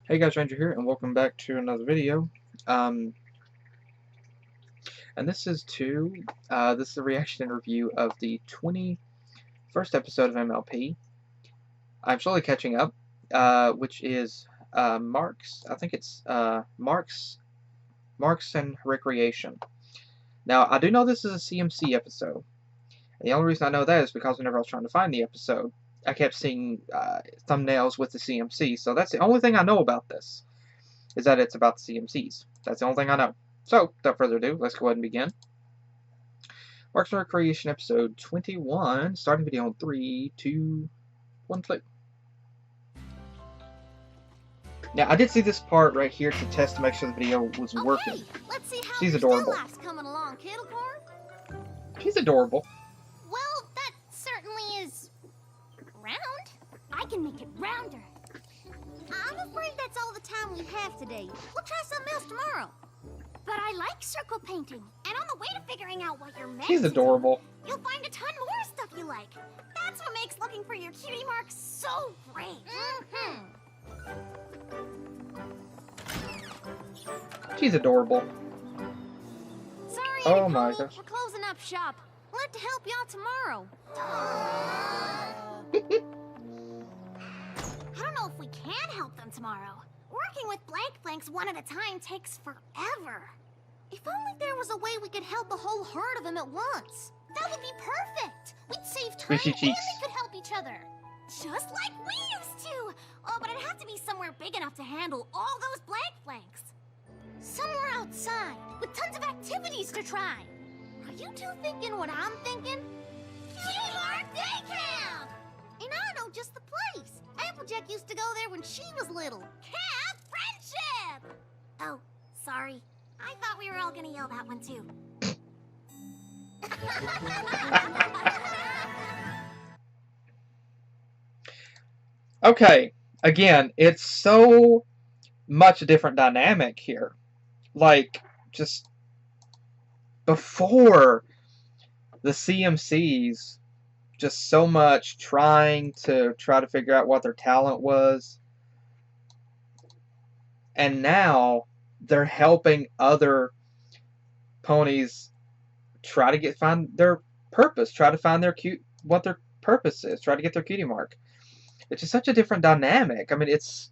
Hey guys, Ranger here, and welcome back to another video. And this is a reaction and review of the 21st episode of MLP. I'm slowly catching up, which is Marks. I think it's Marks and Recreation. Now, I do know this is a CMC episode. And the only reason I know that is because whenever I was trying to find the episode, I kept seeing thumbnails with the CMC. So that's the only thing I know about this. Is that it's about the CMCs. That's the only thing I know. So, without further ado, let's go ahead and begin. Marks and Recreation episode 21, starting video in 3, 2, 1, click. Now, I did see this part right here to test to make sure the video was working. Let's see how She's adorable. coming along, Kittlecorn. She's adorable. Well, that certainly is round. I can make it rounder. I'm afraid that's all the time we have today. We'll try something else tomorrow. But I like circle painting. And on the way to figuring out what you're meant She's adorable. you'll find a ton more stuff you like. That's what makes looking for your cutie marks so great. She's adorable. Sorry, Oh my gosh. We're closing up shop. We'll have to help y'all tomorrow. I don't know if we can help them tomorrow. Working with blank flanks one at a time takes forever. If only there was a way we could help a whole herd of them at once. That would be perfect. We'd save time Squishy and cheeks. we could help each other. Just like we used to. Oh, but it'd have to be somewhere big enough to handle all those blank flanks. Somewhere outside, with tons of activities to try. Are you two thinking what I'm thinking? Cutie Mark Day Camp! And I know just the place. Applejack used to go there when she was little. Camp Friendship! Oh, sorry. I thought we were all gonna yell that one too. Okay, again, it's so much a different dynamic here. Like, just before the CMCs, just so much trying to figure out what their talent was. And now they're helping other ponies try to find their purpose, try to find what their purpose is, try to get their cutie mark. It's just such a different dynamic. I mean, it's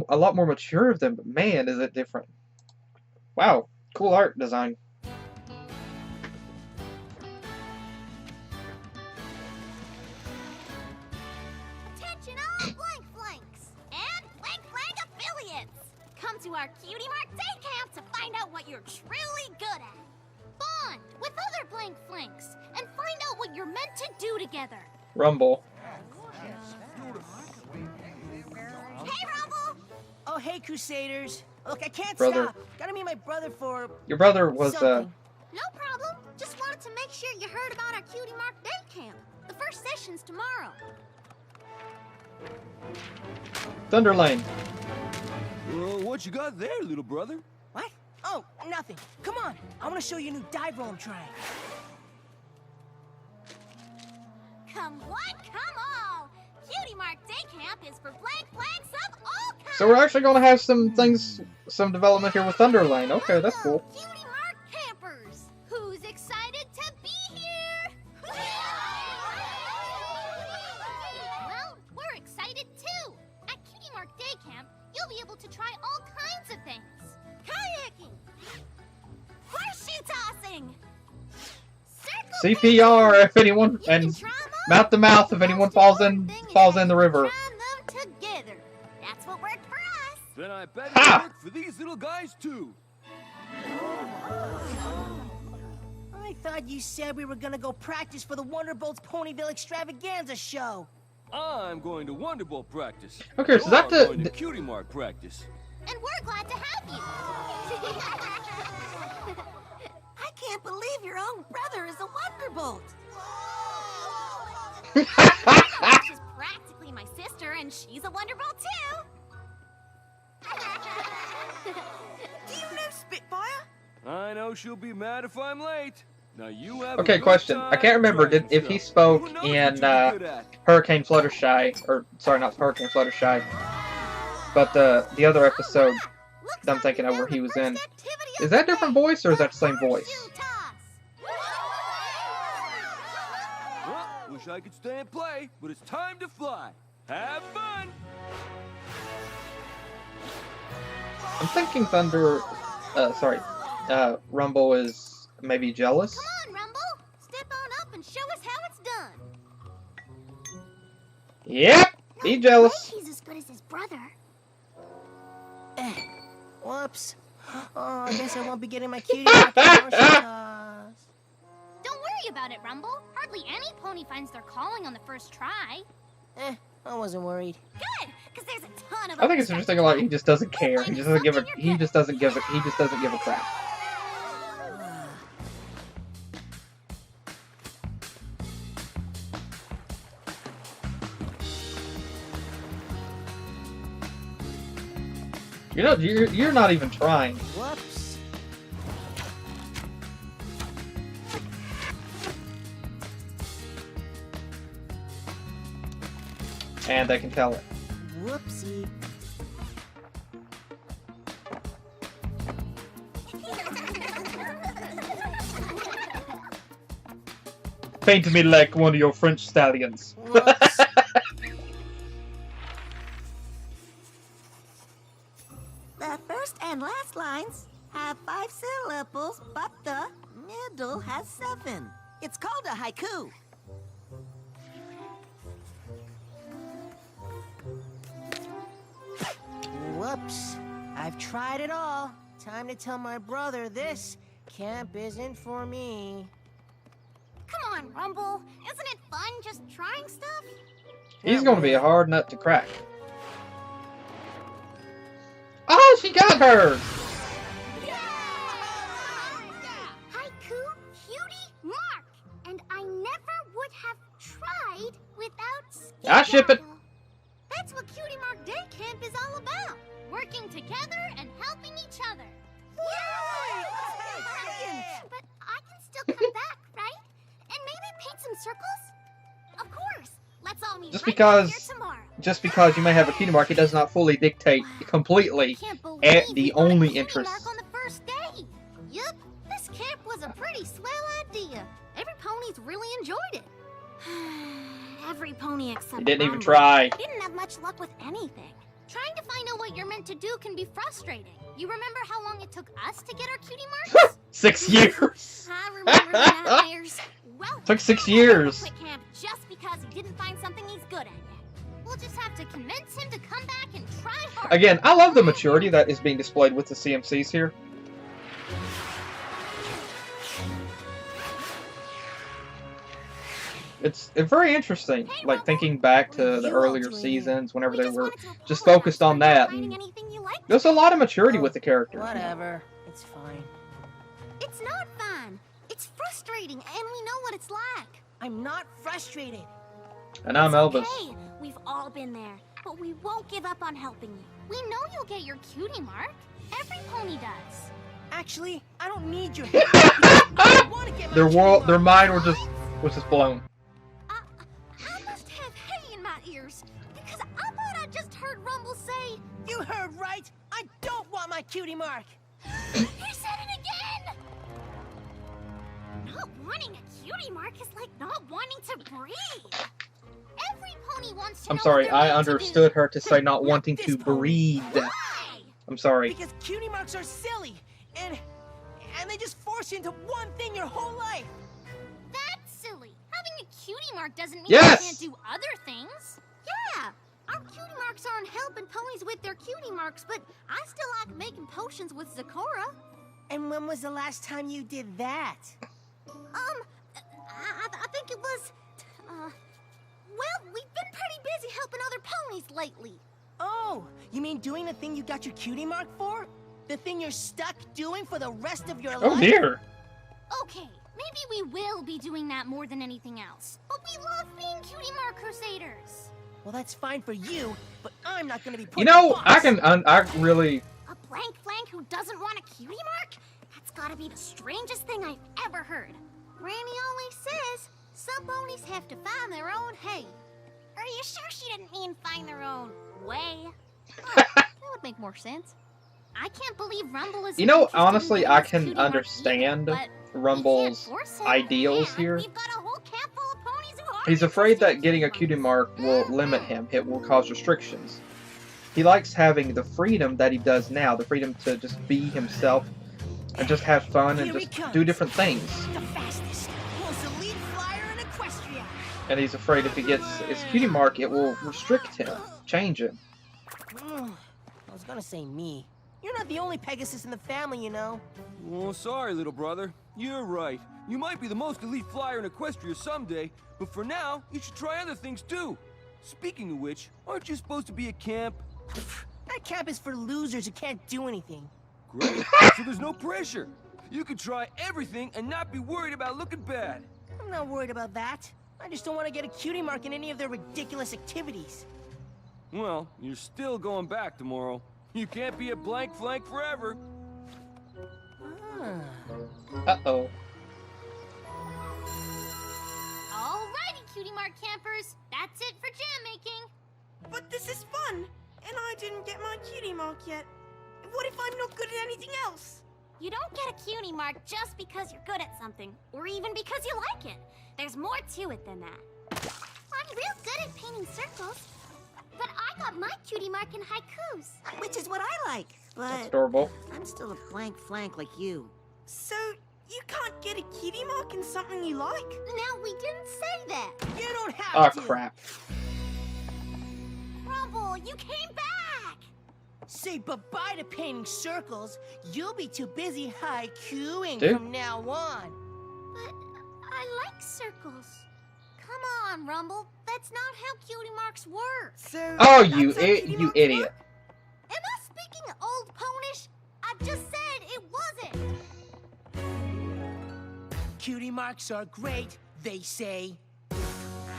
a lot more mature of them, but man, is it different. Wow, cool art design. Attention all blank flanks and blank flank affiliates. Come to our Cutie Mark Day Camp to find out what you're truly good at. Bond with other blank flanks and find out what you're meant to do together. Rumble. Hey, Rumble! Oh, hey, Crusaders. Look, I can't Brother. stop. Gotta meet my brother for Your brother was something. No problem. Just wanted to make sure you heard about our Cutie Mark Day Camp. The first session's tomorrow. Thunder Lane. What you got there, little brother? What? Oh, nothing. Come on. I want to show you a new dive roll I'm trying. Come one, come all. Cutie Mark Day Camp is for blank flanks of all kinds. So we're actually going to have some development here with Thunder Lane. Okay, that's cool. Cutie Mark campers, who's excited to be here? Well, we're excited too. At Cutie Mark Day Camp, you'll be able to try all kinds of things. Kayaking, horseshoe tossing, circle CPR if anyone, painting. You and can try 'em all. mouth to mouth if anyone falls in the river. Try them together. That's what worked for us. Then I bet Ha! it'll work for these little guys too. I thought you said we were gonna go practice for the Wonderbolt's Ponyville Extravaganza show. I'm going to Wonderbolt practice. Okay, so that's You're going to the Cutie Mark practice. And we're glad to have you. I can't believe your own brother is a Wonderbolt. She's practically my sister, and she's a Wonderbolt too. Do you know Spitfire? I know she'll be mad if I'm late. Now you have Okay, a good question. I time can't remember trying if he stuff. spoke Who knows in what you're good at? Hurricane Fluttershy, or sorry, not Hurricane Fluttershy. But the other episode that I'm thinking of where he was in, is that a different voice or is that the same voice? Well, wish I could stay and play, but it's time to fly. Have fun! I'm thinking Rumble is maybe jealous. Come on, Rumble. Step on up and show us how it's done. Yep, he's jealous. He's as good as his brother. Whoops. Oh, I guess I won't be getting my cutie mark promotion toss. Don't worry about it, Rumble. Hardly any pony finds their calling on the first try. I wasn't worried. Good, because there's a ton of. I think it's interesting. Like he just doesn't care. He just doesn't give a. He just doesn't give a. He just doesn't give a crap. You're not even trying. Whoops. And I can tell it. Whoopsie. Paint me like one of your French stallions. Whoops. The first and last lines have 5 syllables, but the middle has 7. It's called a haiku. Whoops. I've tried it all. Time to tell my brother this camp isn't for me. Come on, Rumble. Isn't it fun just trying stuff? He's going to be a hard nut to crack. Oh, she got her! Haiku, cutie, mark. And I never would have tried without I ship it. That's what Cutie Mark Day Camp is all about. Working together and helping each other. But I can still come back, right? And maybe paint some circles? Of course. Let's all meet Just right back because- here tomorrow. Just because you may have a cutie mark, it does not fully dictate completely Can't believe at we the got a only cutie interest. mark on the first day. Yup, this camp was a pretty swell idea. Every pony's really enjoyed it. Every pony except You didn't even Rumble. try. Didn't have much luck with anything. Trying to find out what you're meant to do can be frustrating. You remember how long it took us to get our cutie marks? 6 years. I remember the nightmares. Well, Took 6 we're not gonna years. quit camp just because he didn't find something he's good at yet. We'll just have to convince him to come back and try hard. Again, I love the maturity that is being displayed with the CMCs here. It's very interesting, like thinking back to the earlier seasons, whenever they were just focused on that. And there's a lot of maturity with the characters. Whatever. It's fine. It's not fun. It's frustrating, and we know what it's like. I'm not frustrated. And I'm It's Elvis. okay. We've all been there, but we won't give up on helping you. We know you'll get your cutie mark. Every pony does. Actually, I don't need your help. I wanna get my cutie mark. Their mind was just blown. I must have hay in my ears, because I thought I just heard Rumble say, You heard right. I don't want my cutie mark. he said it again! Not wanting a cutie mark is like not wanting to breathe. Every pony wants to I'm know sorry, what they're I meant to understood do. her to say not Not wanting this to pony. breathe. Why? I'm sorry. Because cutie marks are silly, and they just force you into one thing your whole life. That's silly. Having a cutie mark doesn't mean Yes! you can't do other things. Yeah, our cutie marks aren't helping ponies with their cutie marks, but I still like making potions with Zakora. And when was the last time you did that? I think it was, well, we've been pretty busy helping other ponies lately. Oh, you mean doing the thing you got your cutie mark for? The thing you're stuck doing for the rest of your Oh life? dear. Okay, maybe we will be doing that more than anything else. But we love being cutie mark crusaders. Well, that's fine for you, but I'm not gonna be put You in a know, box. I really. A blank flank who doesn't want a cutie mark? That's gotta be the strangest thing I've ever heard. Granny always says some ponies have to find their own hay. Are you sure she didn't mean find their own way? make more sense. I can't believe Rumble is. You know, interested in honestly, giving I us can Cutie Mark understand either, but we Rumble's can't force him. ideals And here. we've got a whole camp full of ponies who are He's afraid interested that in getting a Cutie cutie Marks. mark will limit him. It will cause restrictions. He likes having the freedom that he does now, the freedom to just be himself and just have fun and just do different things. The fastest, most elite flyer in Equestria. And he's afraid if he gets his cutie mark, it will restrict him, change him. I was gonna say me. You're not the only Pegasus in the family, you know. Oh, sorry, little brother. You're right. You might be the most elite flyer in Equestria someday, but for now, you should try other things too. Speaking of which, aren't you supposed to be at camp? That camp is for losers who can't do anything. Great, so there's no pressure. You can try everything and not be worried about looking bad. I'm not worried about that. I just don't want to get a cutie mark in any of their ridiculous activities. Well, you're still going back tomorrow. You can't be a blank flank forever. Uh-oh. Alrighty, Cutie Mark campers, that's it for jam making. But this is fun, and I didn't get my cutie mark yet. What if I'm not good at anything else? You don't get a cutie mark just because you're good at something, or even because you like it. There's more to it than that. I'm real good at painting circles, but I got my cutie mark in haikus. Which is what I like, That's but adorable. I'm still a blank flank like you. So, you can't get a cutie mark in something you like? Now, we didn't say that. You don't Oh, have to. crap. Rumble, you came back! Say bye-bye to painting circles. You'll be too busy haikuing Dude. from now on. But I like circles. Come on, Rumble. That's not how cutie marks work. So, Oh, that's you how cutie marks idiot. work? Am I speaking old ponish? I just said it wasn't. Cutie marks are great, they say.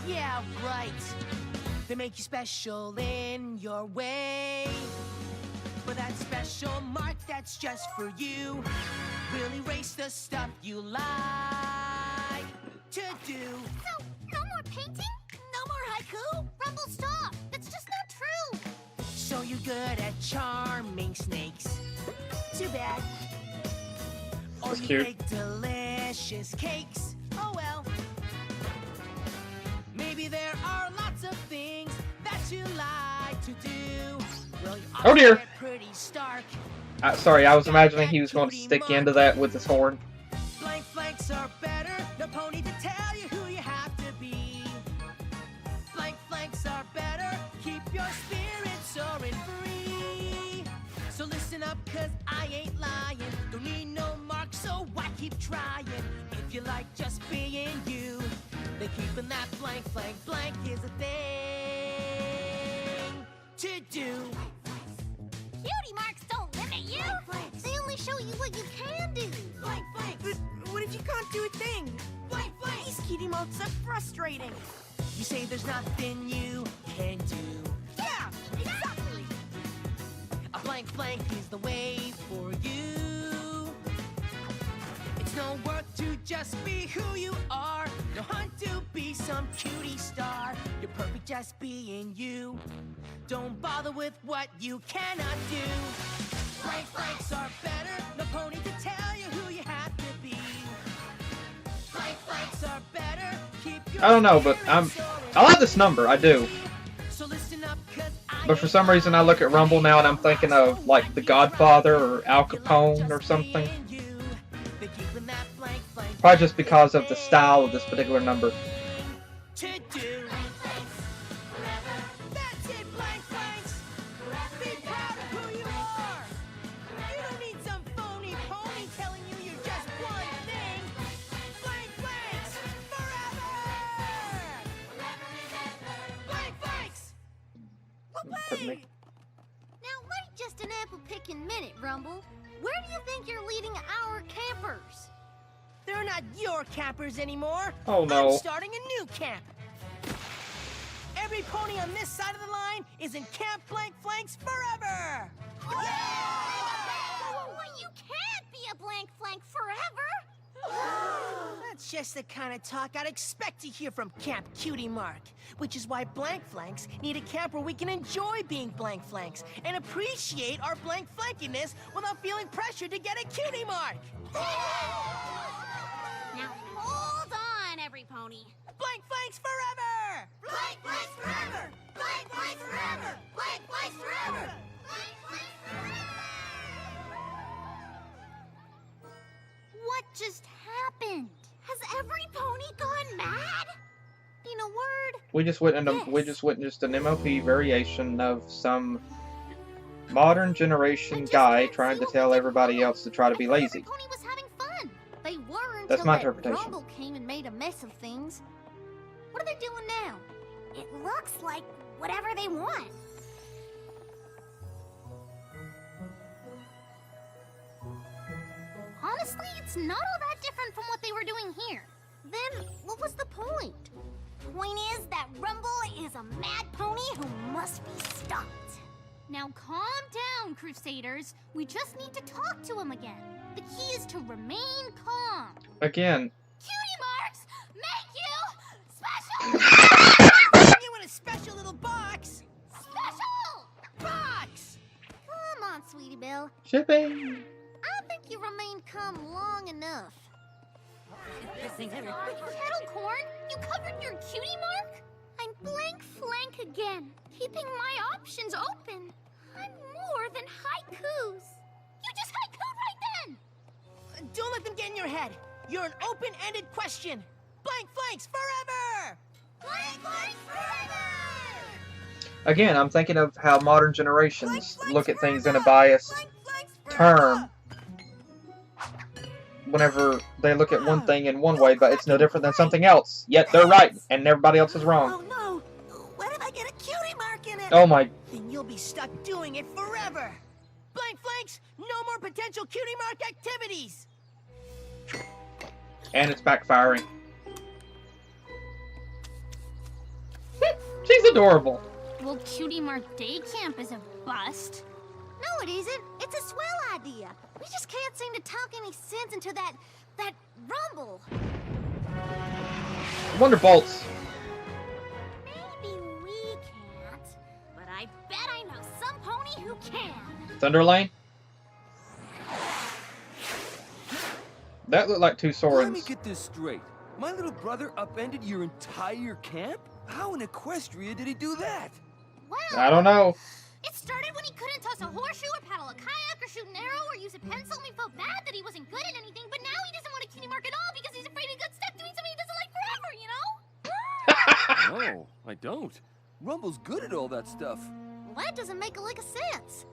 Yeah, right. They make you special in your way. But that special mark that's just for you will erase the stuff you like to do. So, no more painting? No more haiku? Rumble, stop. That's just not true. So you're good at charming snakes. Too bad. Or That's you cute. make delicious cakes. Oh well. Maybe there are lots of things that you like to do. Well, you Oh, dear. get pretty stark. Sorry, I was imagining he was going to stick into that with his horn. Blank flanks are better. No pony to tell you who you have to be. Blank flanks are better. Keep your spirits soaring free. So listen up, cause I ain't lying. Don't need no mark, so why keep trying? If you like just being you, then keeping that blank flank blank is a thing to do. Cutie marks don't limit you. They only show you what you can do. Blank flanks. But what if you can't do a thing? Blank flanks. These cutie marks are frustrating. You say there's nothing you can do. Yeah, exactly. A blank flank is the way for you. It's no work to just be who you are. No hunt to be some cutie star. You're perfect just being you. Don't bother with what you cannot do. Blank flanks are better. No pony to tell you who you have to be. Blank flanks are better. Keep your I don't know, but spirits soaring. I like this number, I do. So listen up, 'cause I But for some reason I look at Rumble now and I'm thinking of like The Godfather or Al Capone or something. Probably just because of the style of this particular number. To do. That's it, blank flanks. Be proud of who you are. You don't need some phony pony telling you you're just one thing. Blank flanks forever. Blank flanks. Pardon me. Now, wait just an apple-picking minute, Rumble. Where do you think you're leading our campers? They're not your campers anymore. Oh, no. I'm starting a new camp. Every pony on this side of the line is in Camp Blank Flanks forever. Well, you can't be a blank flank forever. That's just the kind of talk I'd expect to hear from Camp Cutie Mark. which is why blank flanks need a camp where we can enjoy being blank flanks and appreciate our blank flankiness without feeling pressured to get a cutie mark. Now hold on, every pony. Blank flanks forever! Blank flanks forever! Blank flanks forever! Blank flanks forever! What just happened? Has every pony gone mad? In a word, We just witnessed an MLP variation of some modern generation guy trying to tell everybody else to try to be lazy. every pony was having fun. They were until That's my that interpretation. Rumble came and made a mess of things. What are they doing now? It looks like whatever they want. Honestly, it's not all that different from what they were doing here. Then, what was the point? Point is that Rumble is a mad pony who must be stopped. Now calm down, Crusaders. We just need to talk to him again. The key is to remain calm. Again, Cutie marks make you special! You in a special little box! Special! Box! Come on, Sweetie Bill. shipping. I think you remained calm long enough. Kettlecorn, you covered your cutie mark? I'm blank flank again, keeping my options open. I'm more than haikus. You just haikued right then! Don't let them get in your head. You're an open-ended question. Blank flanks forever! Blank flank forever! Again, I'm thinking of how modern generations look at things in a biased term. Whenever they look at one thing in one way, but it's no different than something else. Yet they're right, and everybody else is Oh wrong. no! What if I get a cutie mark in it? Oh my... Then you'll be stuck doing it forever. Blank flanks, no more potential cutie mark activities. And it's backfiring. She's adorable. Well, Cutie Mark Day Camp is a bust. No, it isn't. It's a swell idea. We just can't seem to talk any sense into that Rumble. Wonderbolts. Maybe we can't, but I bet I know some pony who can. Thunderlane. That looked like two Let me swords. get this straight. My little brother upended your entire camp? How in Equestria did he do that? Well, I don't know. it started when he couldn't toss a horseshoe or paddle a kayak or shoot an arrow or use a pencil, and we felt bad that he wasn't good at anything, but now he doesn't want a cutie mark at all because he's afraid he got stuck doing something he doesn't like forever, you know? No, I don't. Rumble's good at all that stuff. Well, that doesn't make a lick of sense.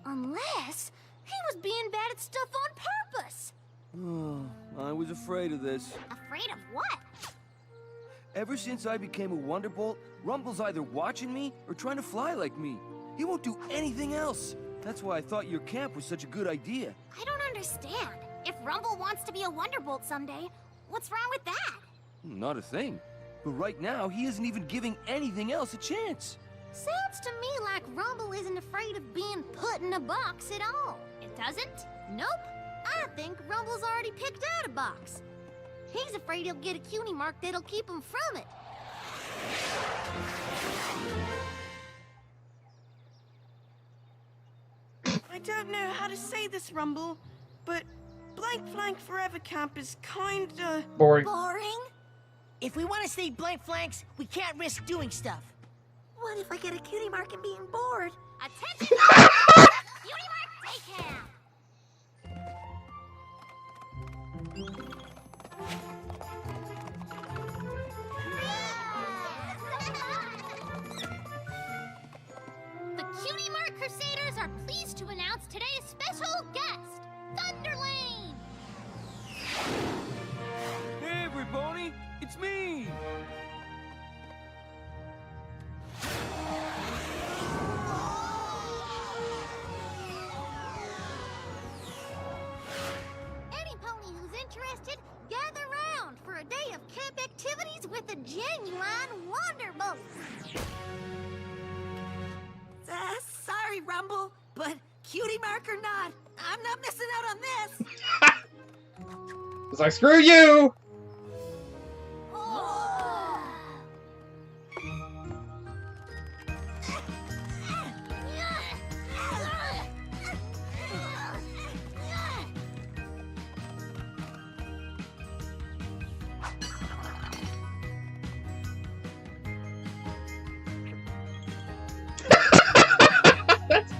Unless he was being bad at stuff on purpose. I was afraid of this. Afraid of what? Ever since I became a Wonderbolt, Rumble's either watching me or trying to fly like me. He won't do anything else. That's why I thought your camp was such a good idea. I don't understand. If Rumble wants to be a Wonderbolt someday, what's wrong with that? Not a thing. But right now, he isn't even giving anything else a chance. Sounds to me like Rumble isn't afraid of being put in a box at all. It doesn't? Nope. I think Rumble's already picked out a box. He's afraid he'll get a cutie mark that'll keep him from it. I don't know how to say this, Rumble, but Blank Flank Forever Camp is kinda... Boring. Boring? If we want to stay blank flanks, we can't risk doing stuff. What if I get a cutie mark and being bored? Attention! Cutie Mark Day Camp! The Cutie Mark Crusaders are pleased to announce today's special guest, Thunderlane! Hey, everybody! It's me! Any pony who's interested, gather round for a day of camp activities with a genuine Wonderbolt. Sorry, Rumble, but cutie mark or not, I'm not missing out on this. It's like, screw you!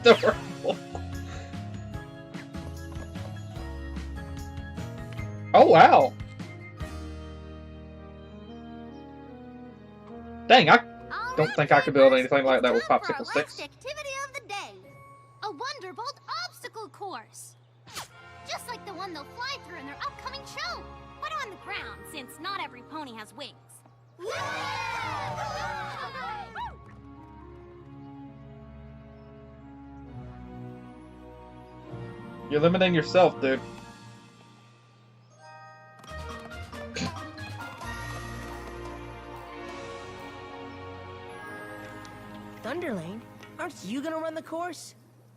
adorable. Oh, wow. Dang, I don't think I could build anything like that with popsicle sticks. Activity of the day. A Wonderbolt obstacle course. Just like the one they'll fly through in their upcoming show, but on the ground, since not every pony has wings. You're limiting yourself, dude. Thunderlane, aren't you gonna run the course?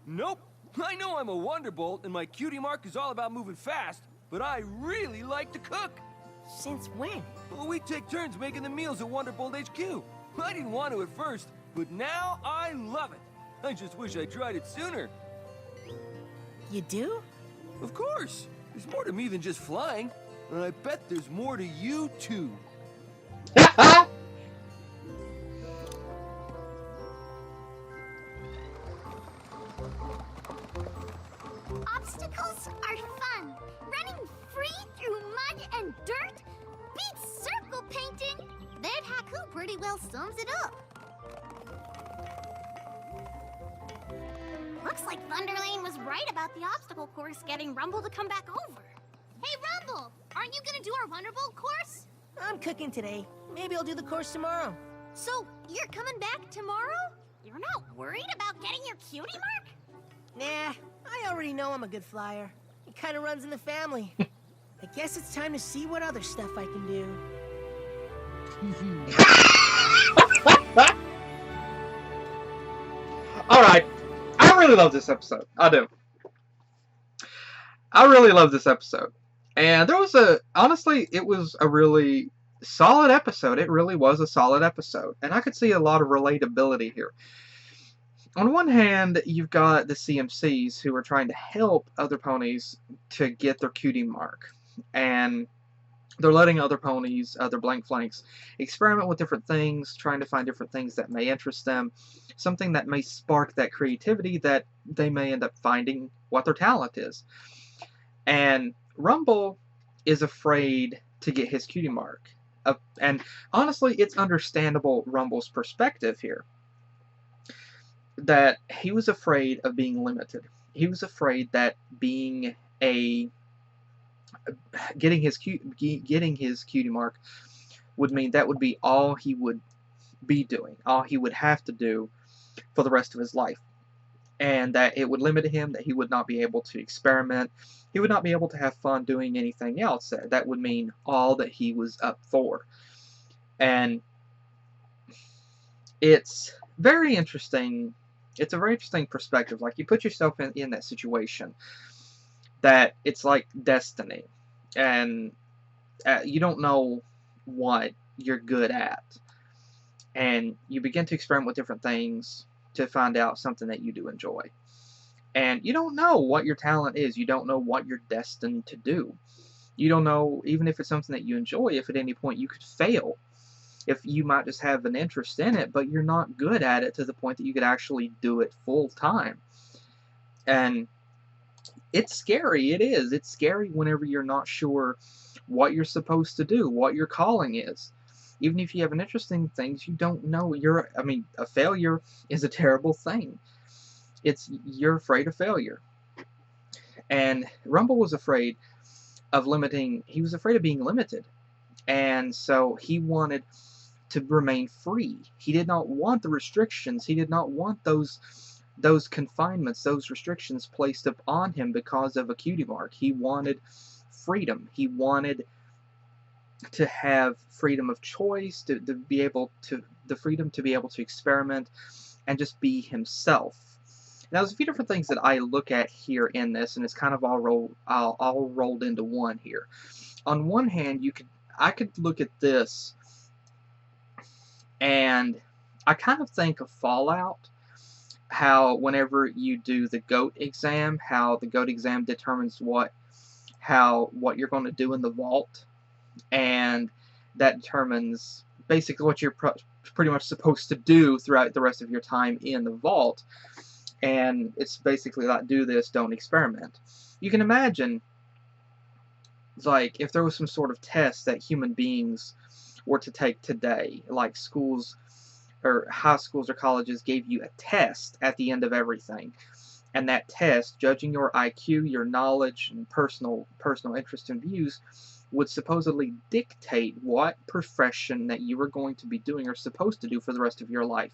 Nope. I know I'm a Wonderbolt, and my cutie mark is all about moving fast, but I really like to cook. Since when? Well, we take turns making the meals at Wonderbolt HQ. I didn't want to at first, but now I love it. I just wish I tried it sooner. You do? Of course. There's more to me than just flying, and I bet there's more to you, too. Obstacles are fun. Running free through mud and dirt beats circle painting. That haiku pretty well sums it up. Looks like Thunderlane was right about the obstacle course getting Rumble to come back over. Hey, Rumble! Aren't you gonna do our Wonderbolt course? I'm cooking today. Maybe I'll do the course tomorrow. So, you're coming back tomorrow? You're not worried about getting your cutie mark? Nah, I already know I'm a good flyer. It kind of runs in the family. I guess it's time to see what other stuff I can do. Alright. I really love this episode. I do. I really love this episode. And there was honestly, it was a really solid episode. It really was a solid episode. And I could see a lot of relatability here. On one hand, you've got the CMCs who are trying to help other ponies to get their cutie mark. And they're letting other ponies, other blank flanks, experiment with different things, trying to find different things that may interest them, something that may spark that creativity that they may end up finding what their talent is. And Rumble is afraid to get his cutie mark. And honestly, it's understandable Rumble's perspective here. That he was afraid of being limited. He was afraid that being getting his cutie mark would mean that would be all he would be doing, all he would have to do for the rest of his life, and that it would limit him, that he would not be able to experiment, he would not be able to have fun doing anything else. That would mean all that he was up for. And it's very interesting. It's a very interesting perspective. Like, you put yourself in that situation, that it's like destiny, and you don't know what you're good at, and you begin to experiment with different things to find out something that you do enjoy, and you don't know what your talent is. You don't know what you're destined to do. You don't know, even if it's something that you enjoy, if at any point you could fail. If you might just have an interest in it, but you're not good at it to the point that you could actually do it full time. And it's scary. It is. It's scary whenever you're not sure what you're supposed to do, what your calling is. Even if you have an interest in things, you don't know. A failure is a terrible thing. You're afraid of failure. And Rumble was afraid of he was afraid of being limited. And so he wanted to remain free. He did not want the restrictions. He did not want those confinements, those restrictions placed upon him because of a cutie mark. He wanted freedom. He wanted to have freedom of choice, to be able to, the freedom to be able to experiment and just be himself. Now, there's a few different things that I look at here in this, and it's kind of all rolled into one here. On one hand, I could look at this, and I kind of think of Fallout, how whenever you do the GOAT exam, how the GOAT exam determines what you're going to do in the vault, and that determines basically what you're pretty much supposed to do throughout the rest of your time in the vault. And it's basically like, do this, don't experiment. You can imagine, like, if there was some sort of test that human beings were to take today, like schools or high schools or colleges gave you a test at the end of everything. And that test, judging your IQ, your knowledge, and personal interests and views, would supposedly dictate what profession that you were going to be doing or supposed to do for the rest of your life.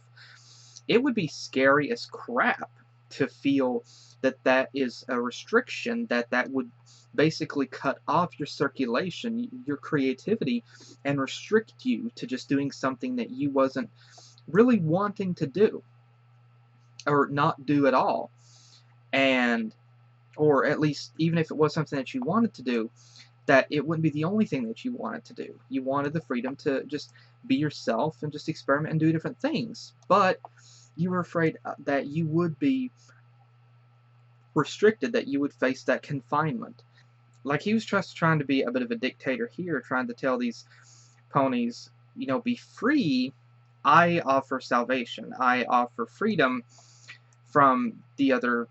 It would be scary as crap to feel that that is a restriction, that would basically cut off your circulation, your creativity, and restrict you to just doing something that you wasn't really wanting to do or not do at all. And, or at least, even if it was something that you wanted to do, that it wouldn't be the only thing that you wanted to do. You wanted the freedom to just be yourself and just experiment and do different things. But you were afraid that you would be restricted, that you would face that confinement. Like, he was just trying to be a bit of a dictator here, trying to tell these ponies, you know, be free. I offer salvation. I offer freedom from the other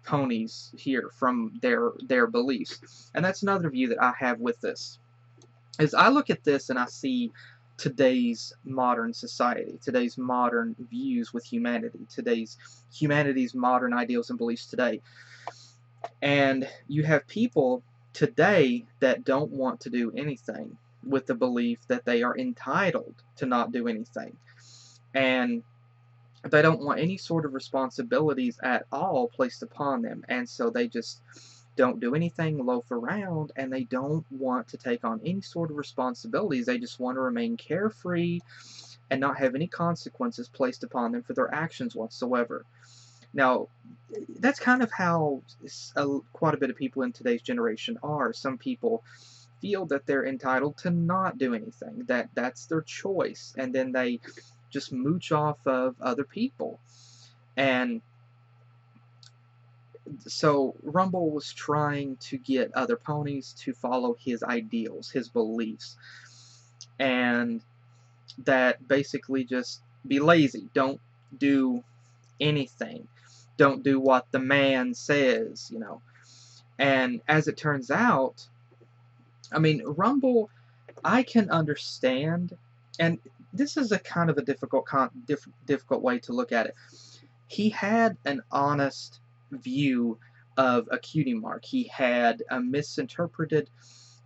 ponies here, from their beliefs. And that's another view that I have with this. Is I look at this and I see today's modern society, today's modern views with humanity, humanity's modern ideals and beliefs today. And you have people today that don't want to do anything, with the belief that they are entitled to not do anything. And they don't want any sort of responsibilities at all placed upon them, and so they just don't do anything, loaf around, and they don't want to take on any sort of responsibilities. They just want to remain carefree and not have any consequences placed upon them for their actions whatsoever. Now, that's kind of how quite a bit of people in today's generation are. Some people feel that they're entitled to not do anything, that that's their choice, and then they just mooch off of other people. And so Rumble was trying to get other ponies to follow his ideals, his beliefs, and that basically just be lazy, don't do anything, don't do what the man says, you know. And as it turns out, I mean, Rumble, I can understand, and this is a kind of a difficult way to look at it. He had an honest view of a cutie mark. He had a misinterpreted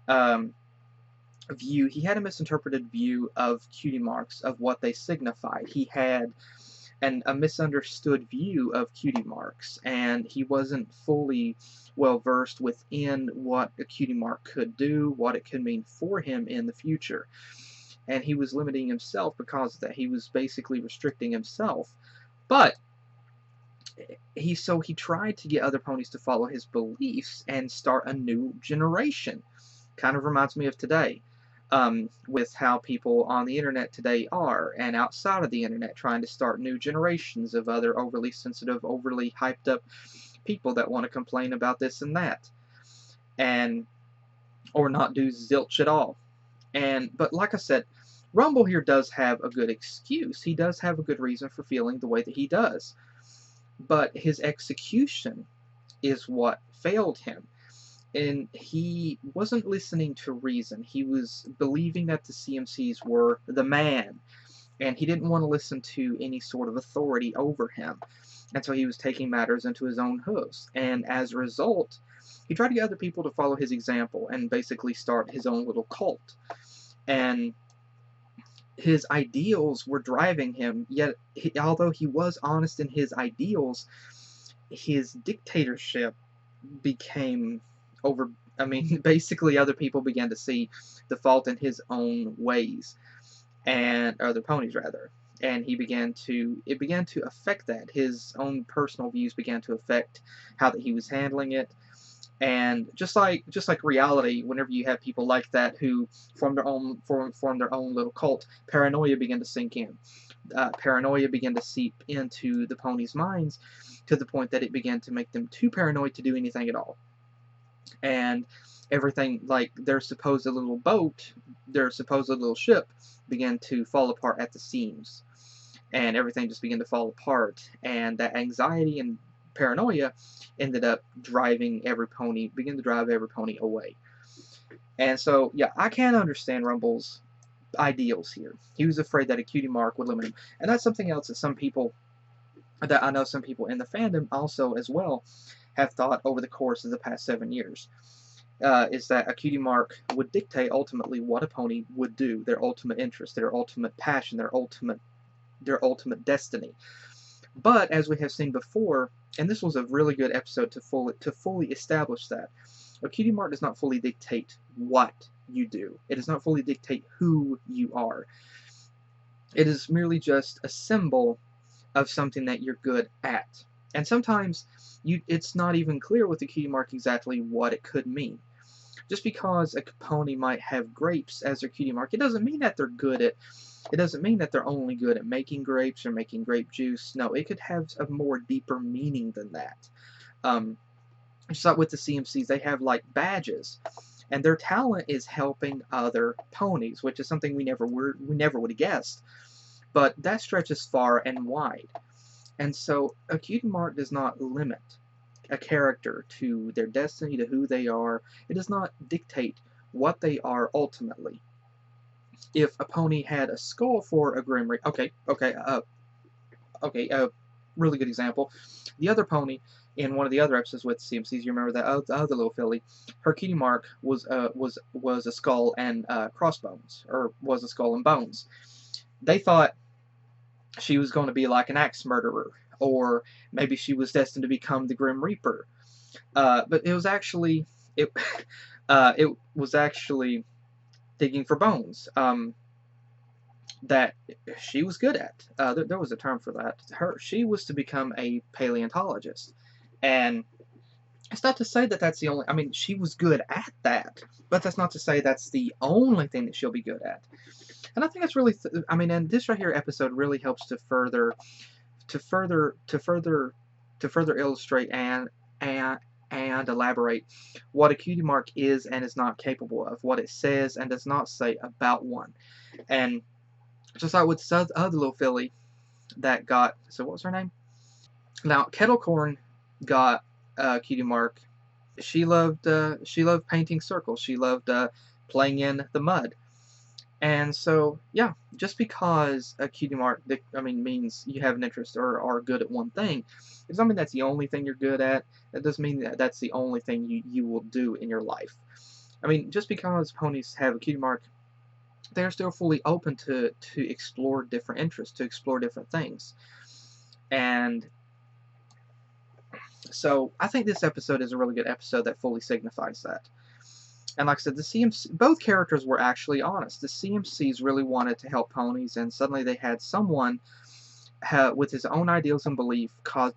view. He had a misinterpreted view of cutie marks, of what they signified. He had a misunderstood view of cutie marks, and he wasn't fully well versed within what a cutie mark could do, what it could mean for him in the future. And he was limiting himself because of that. He was basically restricting himself. But he tried to get other ponies to follow his beliefs and start a new generation. Kind of reminds me of today, with how people on the internet today are, and outside of the internet, trying to start new generations of other overly sensitive, overly hyped up people that want to complain about this and that, and or not do zilch at all. But like I said, Rumble here does have a good excuse. He does have a good reason for feeling the way that he does. But his execution is what failed him. And he wasn't listening to reason. He was believing that the CMCs were the man. And he didn't want to listen to any sort of authority over him. And so he was taking matters into his own hooves. And as a result, he tried to get other people to follow his example and basically start his own little cult. And his ideals were driving him, yet although he was honest in his ideals, his dictatorship became basically other people began to see the fault in his own ways, and other ponies rather, and it began to affect that. His own personal views began to affect how that he was handling it. And just like reality, whenever you have people like that who form their own little cult, paranoia began to sink in. Paranoia began to seep into the ponies' minds to the point that it began to make them too paranoid to do anything at all. And everything, like their supposed little boat, their supposed little ship, began to fall apart at the seams. and everything just began to fall apart. And that anxiety and paranoia ended up began to drive every pony away. And so, yeah, I can understand Rumble's ideals here. He was afraid that a cutie mark would limit him. And that's something else that I know some people in the fandom also as well have thought over the course of the past 7 years. Is that a cutie mark would dictate ultimately what a pony would do, their ultimate interest, their ultimate passion, their ultimate destiny. But as we have seen before, and this was a really good episode to fully establish that, a cutie mark does not fully dictate what you do. It does not fully dictate who you are. It is merely just a symbol of something that you're good at. And sometimes it's not even clear with the cutie mark exactly what it could mean. Just because a pony might have grapes as their cutie mark, it doesn't mean that they're good at. It doesn't mean that they're only good at making grapes or making grape juice. No, it could have a more deeper meaning than that. Just like with the CMCs, they have like badges, and their talent is helping other ponies, which is something we never would have guessed. But that stretches far and wide. And so a cutie mark does not limit a character to their destiny, to who they are. It does not dictate what they are ultimately. If a pony had a skull for a Grim Reaper, really good example. The other pony in one of the other episodes with CMCs, you remember that the other little filly, her cutie mark was a skull and crossbones, or was a skull and bones. They thought she was going to be like an axe murderer, or maybe she was destined to become the Grim Reaper. But it was actually digging for bones. That she was good at. There was a term for that. She was to become a paleontologist, and it's not to say that that's the only. I mean, she was good at that, but that's not to say that's the only thing that she'll be good at. And I think that's really. And this right here episode really helps to further illustrate and elaborate what a cutie mark is and is not capable of, what it says and does not say about one. And just like with the other little filly that got, so what was her name? Now, Kettlecorn got a cutie mark. She loved painting circles. She loved playing in the mud. And so, yeah, just because a cutie mark, means you have an interest or are good at one thing, it doesn't mean that's the only thing you're good at. That doesn't mean that that's the only thing you will do in your life. I mean, just because ponies have a cutie mark, they're still fully open to explore different interests, to explore different things. And so I think this episode is a really good episode that fully signifies that. And like I said, both characters were actually honest. The CMCs really wanted to help ponies, and suddenly they had someone with his own ideals and belief cause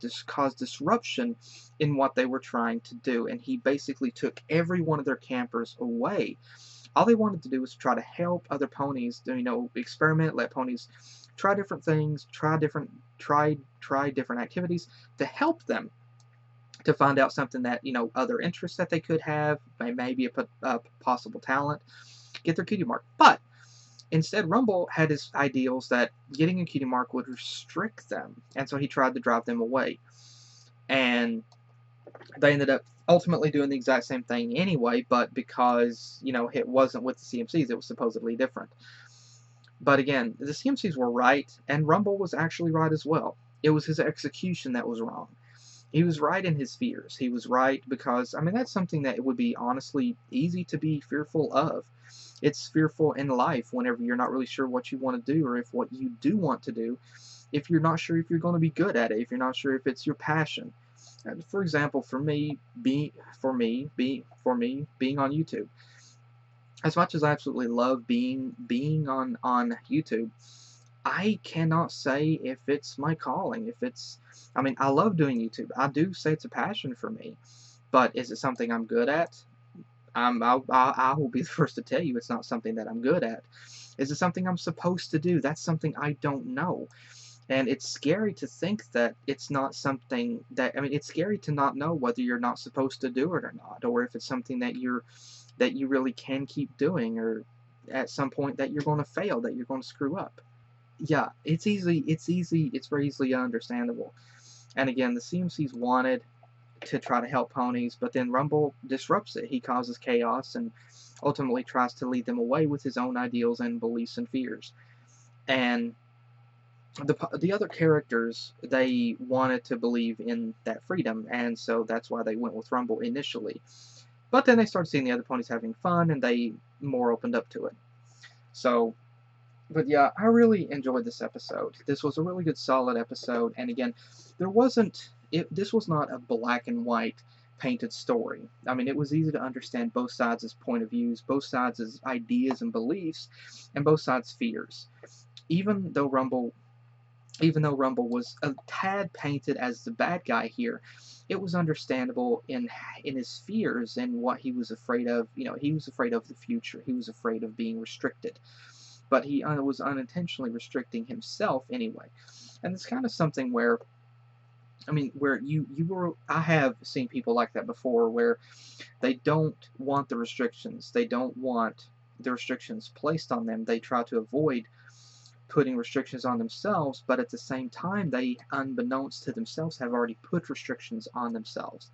disruption in what they were trying to do. And he basically took every one of their campers away. All they wanted to do was try to help other ponies, experiment, let ponies try different things, try different activities to help them to find out something that, other interests that they could have, maybe a possible talent, get their cutie mark. But instead, Rumble had his ideals that getting a cutie mark would restrict them, and so he tried to drive them away. And they ended up ultimately doing the exact same thing anyway, but because, it wasn't with the CMCs, it was supposedly different. But again, the CMCs were right, and Rumble was actually right as well. It was his execution that was wrong. He was right in his fears. He was right because, that's something that it would be honestly easy to be fearful of. It's fearful in life whenever you're not really sure what you want to do, or if what you do want to do, if you're not sure if you're going to be good at it, if you're not sure if it's your passion. For example, for me being on YouTube, as much as I absolutely love being on YouTube, I cannot say if it's my calling, if it's, I love doing YouTube. I do say it's a passion for me, but is it something I'm good at? I will be the first to tell you it's not something that I'm good at. Is it something I'm supposed to do? That's something I don't know. And it's scary to think that it's not something that, it's scary to not know whether you're not supposed to do it or not, or if it's something that you really can keep doing, or at some point that you're going to fail, that you're going to screw up. yeah, it's easy. It's easy. It's very easily understandable. And again, the CMCs wanted to try to help ponies, but then Rumble disrupts it. He causes chaos and ultimately tries to lead them away with his own ideals and beliefs and fears. And the other characters, they wanted to believe in that freedom, and so that's why they went with Rumble initially. But then they started seeing the other ponies having fun, and they more opened up to it. So, but yeah, I really enjoyed this episode. This was a really good, solid episode, and again, there wasn't. This was not a black and white painted story. I mean, it was easy to understand both sides' point of views, both sides' ideas and beliefs, and both sides' fears. Even though Rumble was a tad painted as the bad guy here, it was understandable in his fears and what he was afraid of. You know, he was afraid of the future. He was afraid of being restricted, but he was unintentionally restricting himself anyway. And it's kind of something where, I mean, where I have seen people like that before, where they don't want the restrictions. They don't want the restrictions placed on them. They try to avoid putting restrictions on themselves, but at the same time, they, unbeknownst to themselves, have already put restrictions on themselves,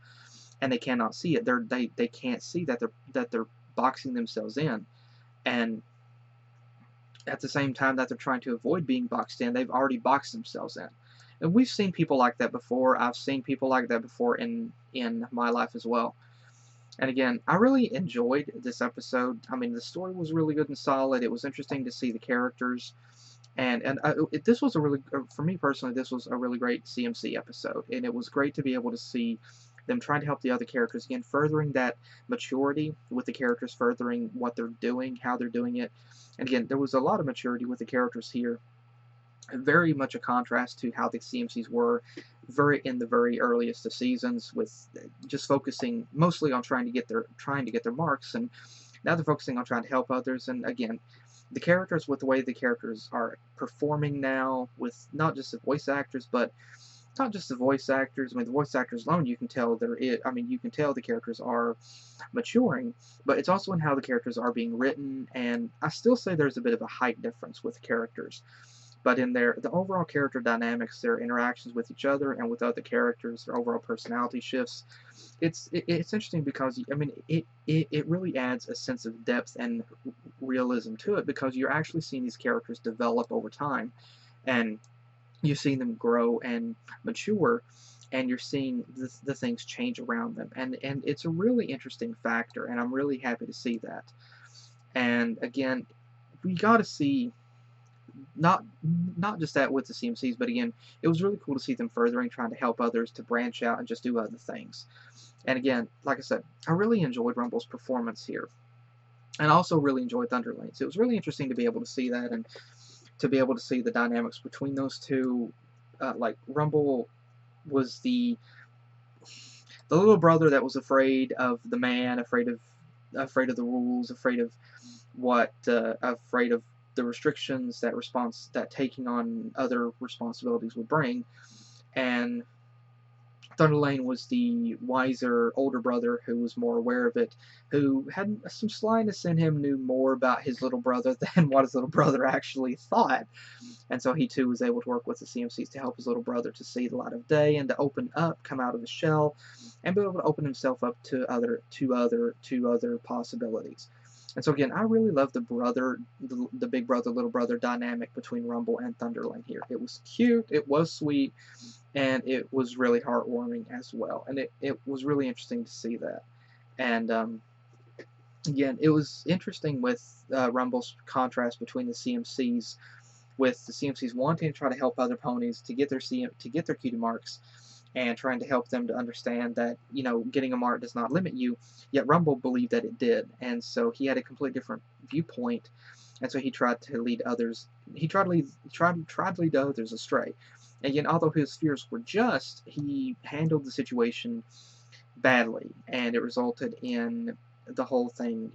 and they cannot see it. They can't see that they're boxing themselves in, and at the same time that they're trying to avoid being boxed in, they've already boxed themselves in. And we've seen people like that before. I've seen people like that before in my life as well. And again, I really enjoyed this episode. I mean, the story was really good and solid. It was interesting to see the characters. And this was a really, for me personally, this was a really great CMC episode, and it was great to be able to see them trying to help the other characters, again, furthering that maturity with the characters, furthering what they're doing, how they're doing it. And again, there was a lot of maturity with the characters here, very much a contrast to how the CMCs were in the very earliest of seasons, with just focusing mostly on trying to get their marks, and now they're focusing on trying to help others. And again, the characters, with the way the characters are performing now, with not just the voice actors, but not just the voice actors. I mean, the voice actors alone, you can tell you can tell the characters are maturing, but it's also in how the characters are being written. And I still say there's a bit of a height difference with characters, but in the overall character dynamics, their interactions with each other and with other characters, their overall personality shifts, it's interesting because, I mean, it really adds a sense of depth and realism to it, because you're actually seeing these characters develop over time, and you're seeing them grow and mature, and you're seeing the things change around them, and it's a really interesting factor, and I'm really happy to see that. And again, we got to see not just that with the CMCs, but again, it was really cool to see them furthering, trying to help others to branch out and just do other things. And again, like I said, I really enjoyed Rumble's performance here, and also really enjoyed Thunderlane's. It was really interesting to be able to see that, and to be able to see the dynamics between those two. Like, Rumble was the little brother that was afraid of the man, afraid of the rules, afraid of afraid of the restrictions that taking on other responsibilities would bring. And Thunderlane was the wiser older brother who was more aware of it, who had some slyness in him, knew more about his little brother than what his little brother actually thought. And so he too was able to work with the CMCs to help his little brother to see the light of day and to open up, come out of his shell, and be able to open himself up to other possibilities. And so again, I really love the big brother little brother dynamic between Rumble and Thunderlane here. It was cute, it was sweet, and it was really heartwarming as well. And it was really interesting to see that. And again, it was interesting with Rumble's contrast between the CMCs, with the CMCs wanting to try to help other ponies to get their cutie marks, and trying to help them to understand that, you know, getting a mark does not limit you. Yet Rumble believed that it did, and so he had a completely different viewpoint, and so he tried to lead others. He tried to lead others astray. Again, although his fears were just, he handled the situation badly, and it resulted in the whole thing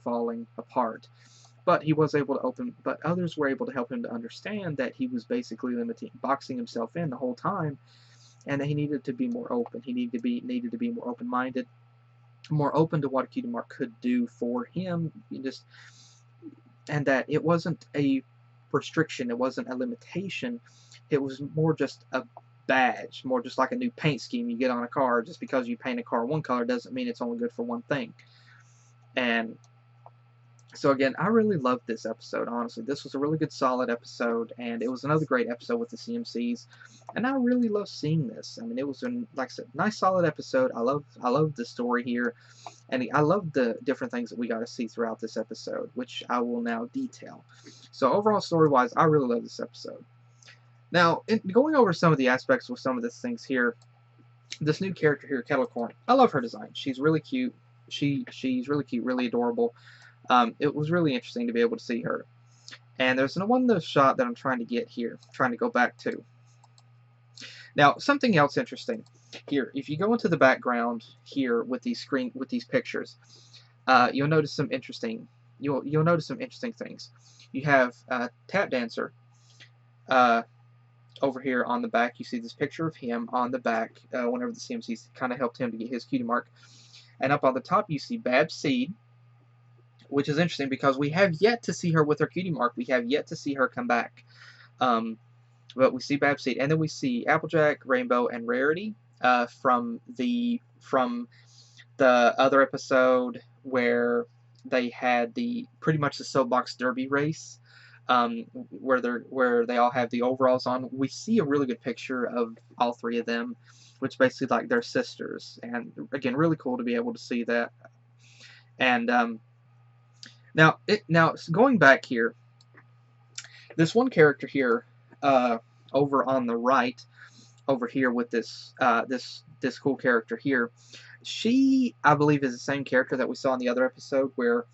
falling apart. But he was able to but others were able to help him to understand that he was basically boxing himself in the whole time, and that he needed to be more open. He needed to be more open-minded, more open to what a cutie mark could do for him. And that it wasn't a restriction. It wasn't a limitation. It was more just a badge, more just like a new paint scheme you get on a car. Just because you paint a car one color doesn't mean it's only good for one thing. And so again, I really loved this episode, honestly. This was a really good, solid episode, and it was another great episode with the CMCs, and I really love seeing this. I mean, it was, like I said, nice, solid episode. I love the story here, and I love the different things that we got to see throughout this episode, which I will now detail. So overall, story-wise, I really love this episode. Now, going over some of the aspects with some of these things here, this new character here, Kettlecorn, I love her design. She's really cute. She's really cute, really adorable. It was really interesting to be able to see her. And there's one shot that I'm trying to get here, trying to go back to. Now, something else interesting here. If you go into the background here with these pictures, you'll notice some interesting. You'll notice some interesting things. You have Tap Dancer over here on the back. You see this picture of him on the back. Whenever the CMCs kind of helped him to get his cutie mark, and up on the top you see Babs Seed, which is interesting because we have yet to see her with her cutie mark. We have yet to see her come back. But we see Babs Seed, and then we see Applejack, Rainbow, and Rarity from the other episode where they had pretty much the soapbox derby race, where they all have the overalls on. We see a really good picture of all three of them, which basically like they're sisters, and again, really cool to be able to see that. And now going back here, this one character here, over on the right, over here with this cool character here, she, I believe, is the same character that we saw in the other episode where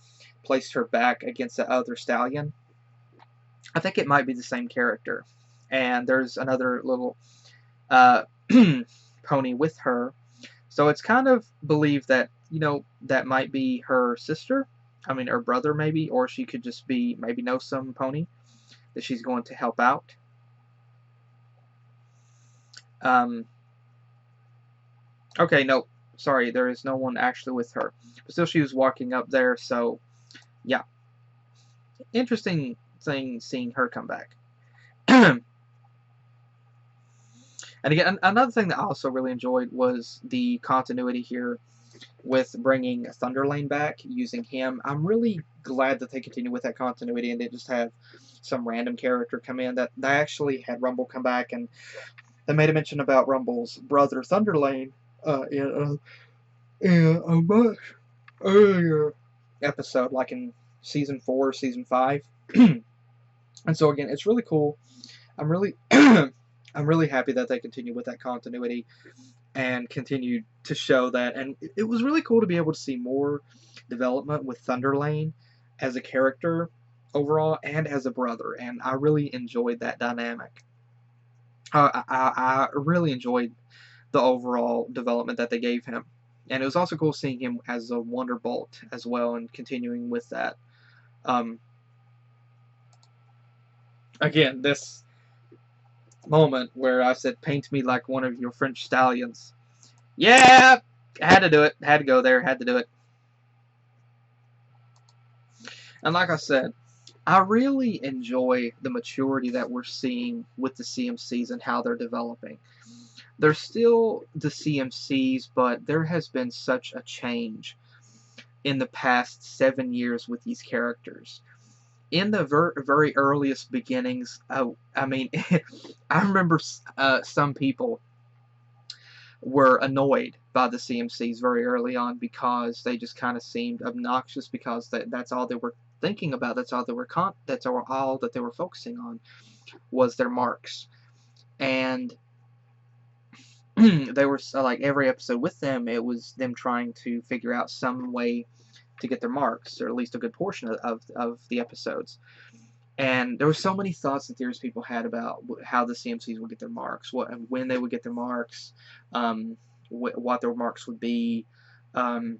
placed her back against the other stallion. I think it might be the same character. And there's another little pony with her. So it's kind of believed that, that might be her sister. I mean, her brother maybe, or she could just be, maybe know some pony that she's going to help out. Okay, no, sorry, there is no one actually with her. But still, she was walking up there, so, yeah. Interesting thing seeing her come back. And again, another thing that I also really enjoyed was the continuity here with bringing Thunderlane back, using him. I'm really glad that they continue with that continuity and they just have some random character come in. That they actually had Rumble come back, and they made a mention about Rumble's brother Thunderlane in a much earlier episode, like in season 4, season 5. And so again, it's really cool. I'm really I'm really happy that they continue with that continuity and continue to show that. And it was really cool to be able to see more development with Thunderlane as a character overall and as a brother. And I really enjoyed that dynamic. I really enjoyed the overall development that they gave him. And it was also cool seeing him as a Wonderbolt as well and continuing with that. Again, this moment where I said, paint me like one of your French stallions. Yeah! Had to do it. Had to go there. Had to do it. And like I said, I really enjoy the maturity that we're seeing with the CMCs and how they're developing. They're still the CMCs, but there has been such a change in the past 7 years with these characters. In the very earliest beginnings, I mean, I remember some people were annoyed by the CMCs very early on because they just kind of seemed obnoxious because that's all they were thinking about. That's all all that they were focusing on was their marks. And they were like every episode with them, it was them trying to figure out some way to get their marks, or at least a good portion of the episodes. And there were so many thoughts and theories people had about how the CMCs would get their marks, when they would get their marks, what their marks would be. And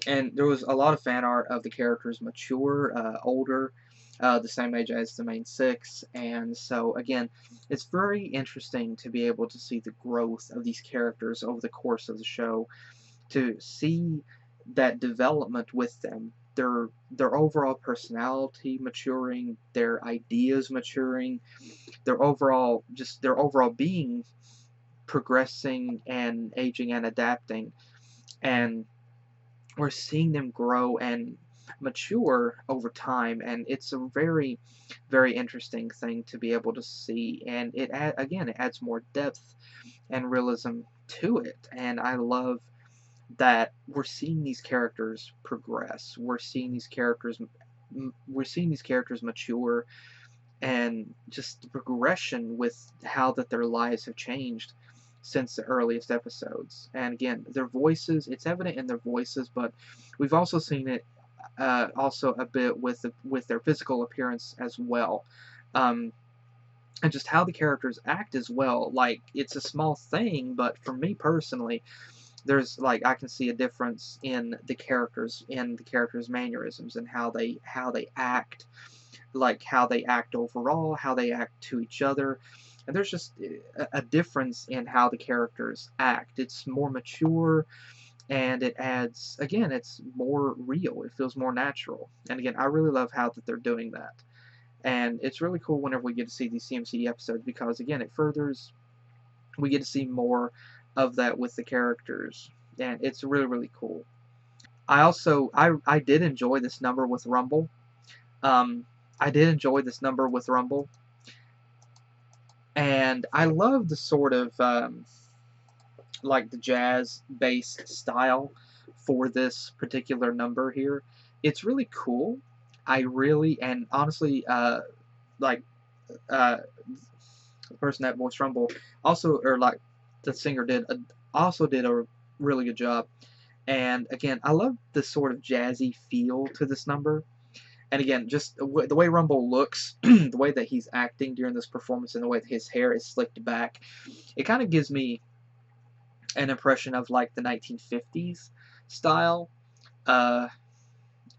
there was a lot of fan art of the characters mature, older, the same age as the main 6. And so, again, it's very interesting to be able to see the growth of these characters over the course of the show, to see that development with them their overall personality maturing, their ideas maturing, their overall being progressing and aging and adapting, and we're seeing them grow and mature over time, and it's a very, very interesting thing to be able to see, and it adds more depth and realism to it, and I love that we're seeing these characters progress. We're seeing these characters mature, and just the progression with how that their lives have changed since the earliest episodes. And again, their voices, it's evident in their voices, but we've also seen it also a bit with their physical appearance as well. And just how the characters act as well. Like, it's a small thing, but for me personally, there's like, I can see a difference in the characters mannerisms and how they act, like how they act overall, how they act to each other, and there's just a difference in how the characters act. It's more mature, and it adds, again, it's more real. It feels more natural, and again, I really love how that they're doing that. And it's really cool whenever we get to see these CMC episodes, because again, we get to see more of that with the characters, and it's really, really cool. I did enjoy this number with Rumble. I did enjoy this number with Rumble, and I love the sort of like the jazz-based style for this particular number here. It's really cool. I really, and honestly, like the person that voiced Rumble also, or like the singer also did a really good job. And again, I love the sort of jazzy feel to this number. And again, just the way Rumble looks, the way that he's acting during this performance, and the way that his hair is slicked back, it kind of gives me an impression of like the 1950s style.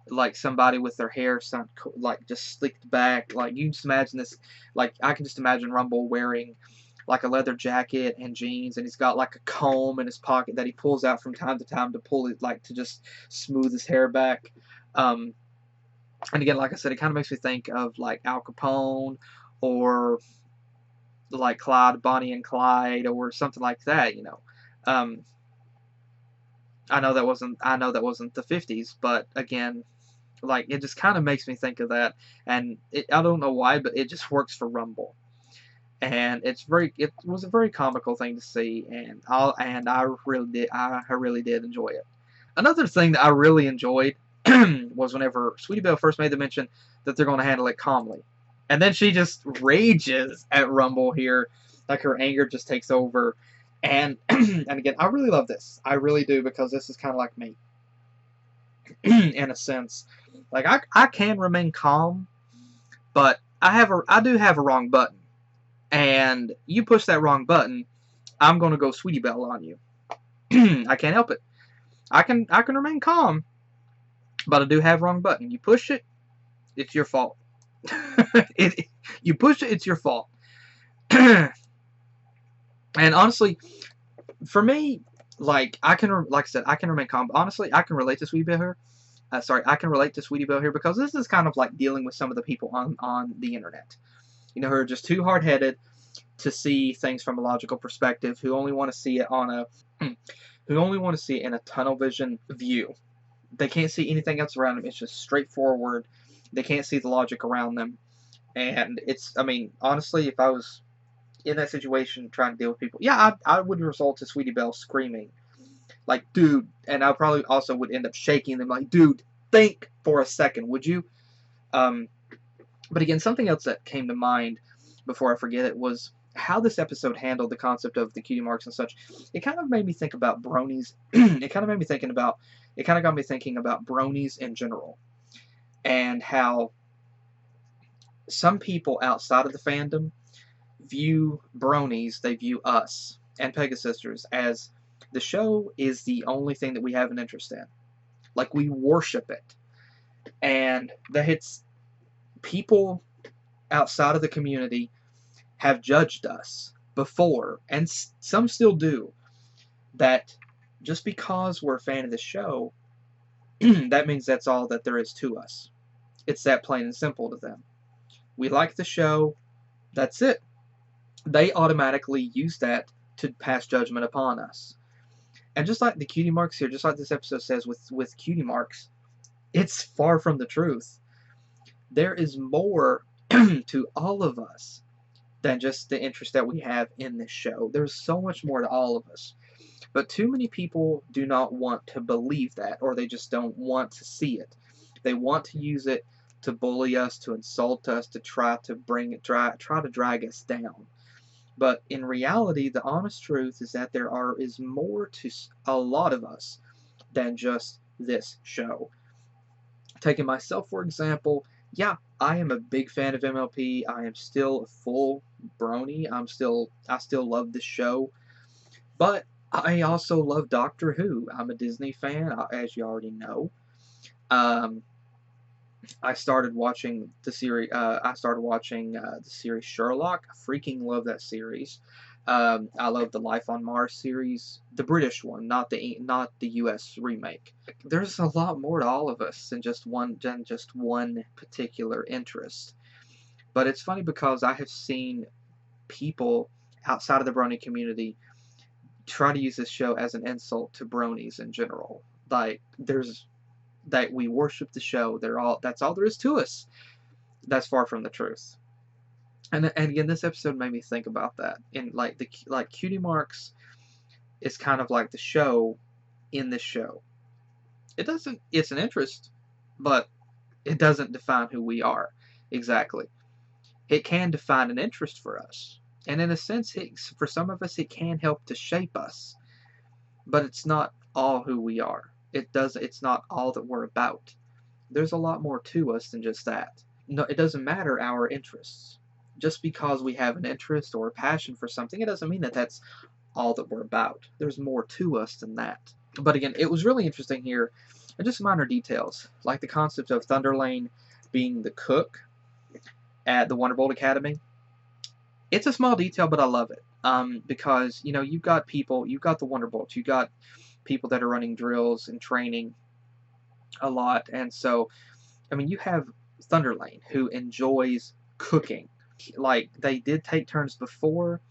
Like somebody with their hair like just slicked back. Like, you can just imagine this, like I can just imagine Rumble wearing like a leather jacket and jeans, and he's got like a comb in his pocket that he pulls out from time to time to pull it, like to just smooth his hair back. And again, like I said, it kind of makes me think of like Al Capone, or like Bonnie and Clyde, or something like that, you know. I know that wasn't the 50s, but again, like, it just kind of makes me think of that, and I don't know why, but it just works for Rumble, and it was a very comical thing to see, and I really did enjoy it. Another thing that I really enjoyed was whenever Sweetie Belle first made the mention that they're going to handle it calmly, and then she just rages at Rumble here, like her anger just takes over, and and again, I really love this. I really do, because this is kind of like me. In a sense, like I can remain calm, but I do have a wrong button, and you push that wrong button, I'm gonna go Sweetie Belle on you. I can't help it. I can remain calm, but I do have wrong button. You push it, it's your fault. You push it, it's your fault. And honestly, for me, like I said, I can remain calm. But honestly, I can relate to Sweetie Belle here. I can relate to Sweetie Belle here, because this is kind of like dealing with some of the people on the internet, you know, who are just too hard-headed to see things from a logical perspective, who only want to see it in a tunnel vision view. They can't see anything else around them. It's just straightforward. They can't see the logic around them, and I mean, honestly, if I was in that situation trying to deal with people, yeah, I would result to Sweetie Belle screaming, like, dude, and I probably also would end up shaking them, like, dude, think for a second, would you? But again, something else that came to mind before I forget it was how this episode handled the concept of the cutie marks and such. It kind of made me think about bronies. It kind of got me thinking about bronies in general, and how some people outside of the fandom view bronies, they view us and Pegasisters as the show is the only thing that we have an interest in. Like, we worship it. And that it's people outside of the community have judged us before, and some still do, that just because we're a fan of the show, that means that's all that there is to us. It's that plain and simple to them. We like the show, that's it. They automatically use that to pass judgment upon us. And just like the cutie marks here, just like this episode says with cutie marks, it's far from the truth. There is more to all of us than just the interest that we have in this show. There's so much more to all of us. But too many people do not want to believe that, or they just don't want to see it. They want to use it to bully us, to insult us, to try to try to drag us down. But in reality, the honest truth is that is more to a lot of us than just this show. Taking myself for example, yeah, I am a big fan of MLP. I am still a full brony. I still love this show, but I also love Doctor Who. I'm a Disney fan, as you already know. I started watching the series. The series Sherlock. I freaking love that series. I love the Life on Mars series, the British one, not the U.S. remake. There's a lot more to all of us than just one particular interest. But it's funny because I have seen people outside of the brony community try to use this show as an insult to bronies in general. Like that we worship the show. That's all there is to us. That's far from the truth. And again, this episode made me think about that. In like cutie marks is kind of like the show in this show. It's an interest, but it doesn't define who we are exactly. It can define an interest for us. And in a sense, for some of us, it can help to shape us. But it's not all who we are. It's not all that we're about. There's a lot more to us than just that. No, it doesn't matter our interests. Just because we have an interest or a passion for something, it doesn't mean that that's all that we're about. There's more to us than that. But again, it was really interesting here, and just minor details, like the concept of Thunderlane being the cook at the Wonderbolt Academy. It's a small detail, but I love it. Because, you've got the Wonderbolts, you've got people that are running drills and training a lot, and so, you have Thunderlane, who enjoys cooking. Like, they did take turns before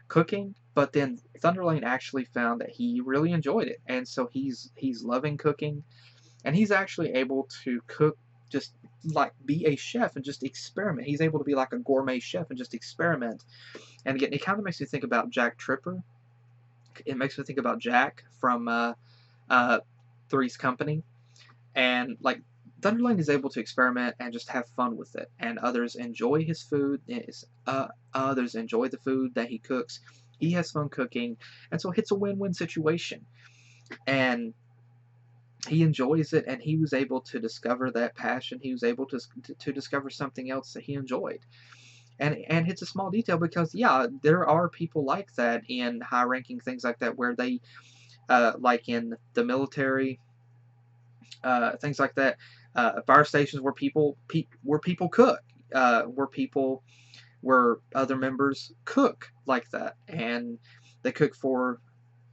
cooking, but then Thunderlane actually found that he really enjoyed it, and so he's loving cooking, and he's actually able to cook, just like be a chef and just experiment. He's able to be like a gourmet chef and just experiment. And again, it kind of makes me think about Jack Tripper. It makes me think about Jack from Three's Company, and like Thunderlane is able to experiment and just have fun with it, and others enjoy his food. Others enjoy the food that he cooks. He has fun cooking, and so it's a win-win situation. And he enjoys it, and he was able to discover that passion. He was able to discover something else that he enjoyed. And it's a small detail because, yeah, there are people like that in high-ranking things like that where they, like in the military, things like that, fire stations where people cook, where other members cook like that, and they cook for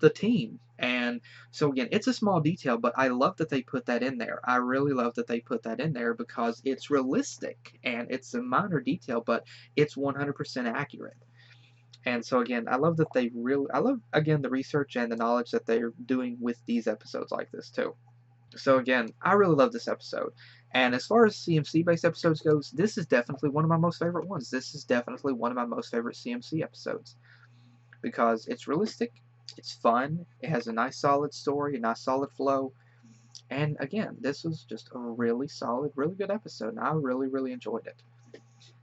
the team. And so again, it's a small detail, but I love that they put that in there. I really love that they put that in there because it's realistic, and it's a minor detail, but it's 100% accurate. And so again, I love again the research and the knowledge that they're doing with these episodes like this too. So again, I really love this episode. And as far as CMC-based episodes goes, this is definitely one of my most favorite ones. This is definitely one of my most favorite CMC episodes. Because it's realistic, it's fun, it has a nice solid story, a nice solid flow. And again, this was just a really solid, really good episode, and I really, really enjoyed it.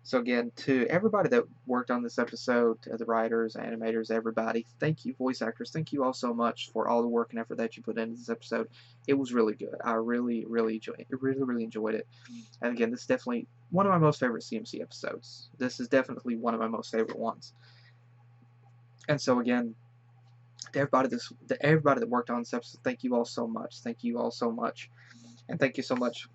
So again, to everybody that worked on this episode, to the writers, animators, everybody, thank you, voice actors, thank you all so much for all the work and effort that you put into this episode. It was really good. I really, really enjoyed it. And again, this is definitely one of my most favorite CMC episodes. This is definitely one of my most favorite ones. And so again, to everybody that worked on this episode, thank you all so much. Thank you all so much. And thank you so much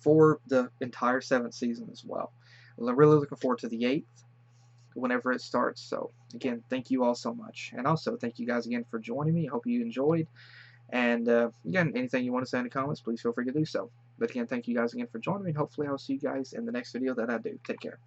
for the entire 7th season as well. I'm really looking forward to the 8th, whenever it starts. So, again, thank you all so much. And also, thank you guys again for joining me. I hope you enjoyed. And again, anything you want to say in the comments, please feel free to do so. But again, thank you guys again for joining me, and hopefully I'll see you guys in the next video that I do. Take care.